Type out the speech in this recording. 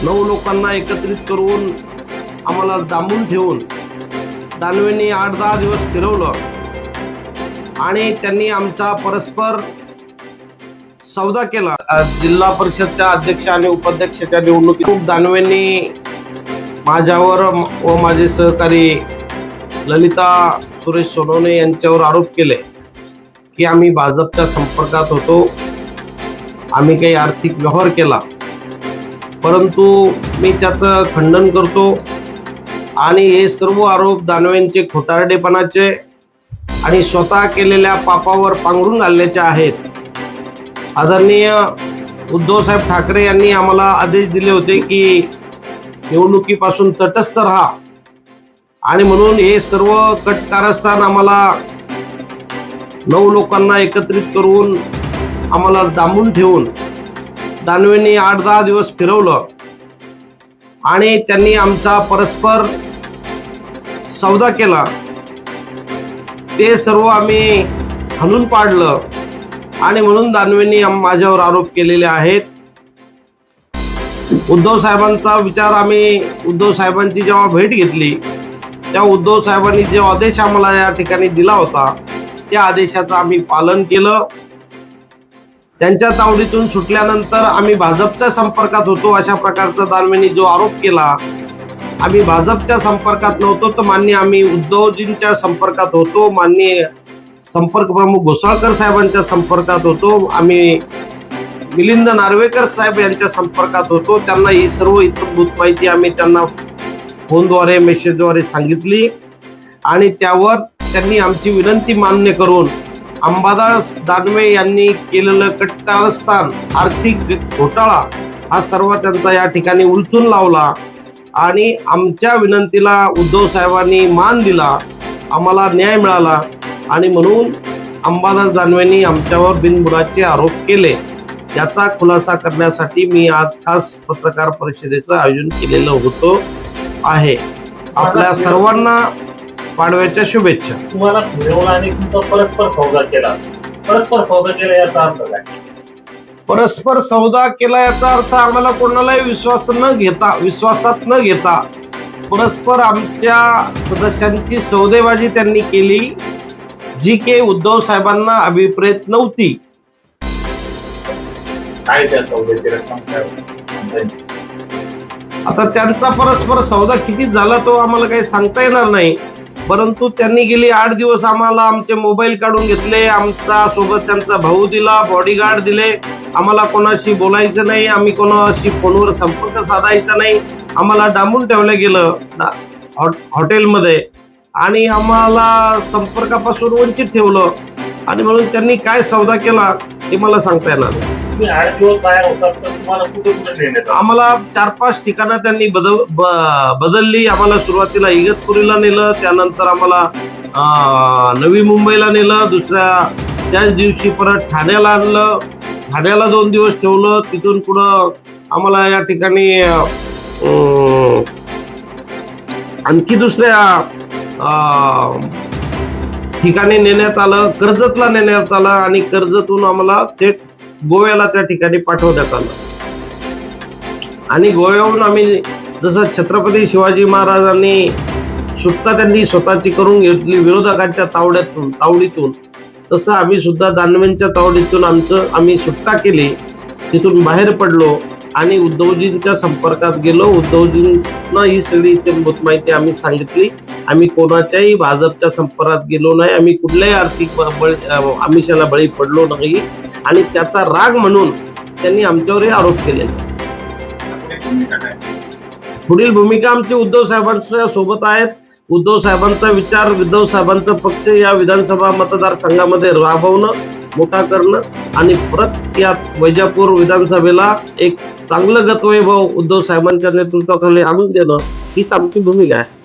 9 लोकांना एकत्रित करून आम्हाला डांबून ठेवून दानवेंनी 8-10 दिवस फिरवलं आणि त्यांनी आमचा परस्पर सौदा केला। जिल्हा परिषदच्या अध्यक्ष आणि उपाध्यक्षाच्या निवडणुकीत खूप दानवेंनी माझ्यावर व माझे सहकारी ललिता सुरेश सोनवणे यांच्यावर आरोप केले की आम्ही भाजपच्या संपर्कात होतो, आम्ही काही आर्थिक व्यवहार केला। परंतु मी त्याचं खंडन करतो आणि हे सर्व आरोप दानवेंचे खोटारडेपणाचे आणि स्वतः केलेल्या पापावर पांघरून घालण्याचे आहेत। आदरणीय उद्धव साहेब ठाकरे यांनी आम्हाला आदेश दिले होते की निवडणुकीपासून तटस्थ राहा आणि म्हणून हे सर्व कटकारस्थान आम्हाला 9 लोकांना एकत्रित करून आम्हाला डांबून ठेवून दानवेंनी 8-10 दिवस फिरवलं आणि त्यांनी आमचा परस्पर सौदा केला। ते सर्व आम्ही हाणून पाडलं आणि म्हणून दानवेंनी माझ्यावर आरोप केलेले आहेत। उद्धव साहेबांचा विचार आम्ही उद्धव साहेबांची जेव्हा भेट घेतली तेव्हा उद्धव साहेबांनी जो आदेश आम्हाला या ठिकाणी दिला होता त्या आदेशाचं आम्ही पालन केलं। त्यांच्या तावडीतून सुटल्यानंतर आम्ही भाजपच्या संपर्कात होतो अशा प्रकारचा दानवेंनी जो आरोप केला, आम्ही भाजपच्या संपर्कात नव्हतो तर माननीय आम्ही उद्धवजींच्या संपर्कात होतो, माननीय संपर्क प्रमुख घोसाळकर साहेबांच्या संपर्कात होतो, आम्ही मिलिंद नार्वेकर साहेब यांच्या संपर्कात होतो। त्यांना ही सर्व इतरभूत माहिती आम्ही त्यांना फोनद्वारे मेसेजद्वारे सांगितली आणि त्यावर त्यांनी आमची विनंती मान्य करून अंबादास दानवे यांनी केलेलं कटकारस्थान आर्थिक घोटाळा हा सर्व त्यांचा या ठिकाणी उलथून लावला आणि आमच्या विनंतीला उद्धव साहेबांनी मान दिला, आम्हाला न्याय मिळाला आणि म्हणून अंबादास दानवेंनी आमच्यावर बिनबुडाचे आरोप केले। याचा खुलासा करण्यासाठी मी आज खास पत्रकार परिषदेचं आयोजन केलेलं होतं आहे। आपल्या सर्वांना पाडव्याच्या शुभेच्छा। तुम्हाला फिरवला आणि तुमचा परस्पर सौदा केला, परस्पर सौदा केला याचा अर्थ काय? परस्पर सौदा केला याचा अर्थ आम्हाला कोणालाही विश्वासात न घेता परस्पर आमच्या सदस्यांची सौदेबाजी त्यांनी केली जी की उद्धव साहेबांना अभिप्रेत नव्हती। काय त्या सौद्याची रक्कम काय? आता त्यांचा परस्पर सौदा किती झाला तो आम्हाला काही सांगता येणार नाही, परंतु त्यांनी गेली 8 दिवस आम्हाला आमचे मोबाईल काढून घेतले, आमचा सोबत त्यांचा भाऊ दिला, बॉडीगार्ड दिले, आम्हाला कोणाशी बोलायचं नाही, आम्ही कोणाशी फोनवर संपर्क साधायचा नाही, आम्हाला डांबून ठेवलं गेलं हॉटेलमध्ये आणि आम्हाला संपर्कापासून वंचित ठेवलं आणि म्हणून त्यांनी काय सौदा केला हे मला सांगता येणार नाही। तुम्ही 8 दिवस बाहेर होतात तर तुम्हाला कुठे कुठे नेण्यात आलं? आम्हाला 4-5 ठिकाणं त्यांनी बदलली। आम्हाला सुरुवातीला इगतपुरीला नेलं, त्यानंतर आम्हाला नवी मुंबईला नेलं, त्याच दिवशी परत ठाण्याला आणलं, ठाण्याला 2 दिवस ठेवलं, तिथून पुढं आम्हाला या ठिकाणी आणखी दुसऱ्या ठिकाणी नेण्यात आलं, कर्जतला नेण्यात आलं आणि कर्जतून आम्हाला थेट गोव्याला त्या ठिकाणी पाठवण्यात आलं आणि गोव्याहून आम्ही जसं छत्रपती शिवाजी महाराजांनी सुटका त्यांनी स्वतःची करून घेतली विरोधकांच्या तावडीतून, तसं आम्ही सुद्धा दानवेंच्या तावडीतून आम्ही सुटका केली, तिथून बाहेर पडलो आणि उद्धवजींच्या संपर्कात गेलो। उद्धवजींना ही सगळी इत्थंभूत माहिती आम्ही सांगितली। आम्ही कोणाच्याही भाजपच्या संपर्कात गेलो नाही, आम्ही कुठल्याही आर्थिक आमिषाला बळी पडलो नाही आणि त्याचा राग म्हणून त्यांनी आमच्यावर आरोप केले। पुढील भूमिका आमची उद्धव साहेबांच्या सोबत आहेत। उद्धव साहेबांचा विचार, उद्धव साहेबांचा पक्ष या विधानसभा मतदारसंघामध्ये राबवणं, मोठा करणं आणि परत या वैजापूर विधानसभेला एक चांगलं गतवैभव उद्धव साहेबांच्या नेतृत्वाखाली आणून देणं हीच आमची भूमिका आहे।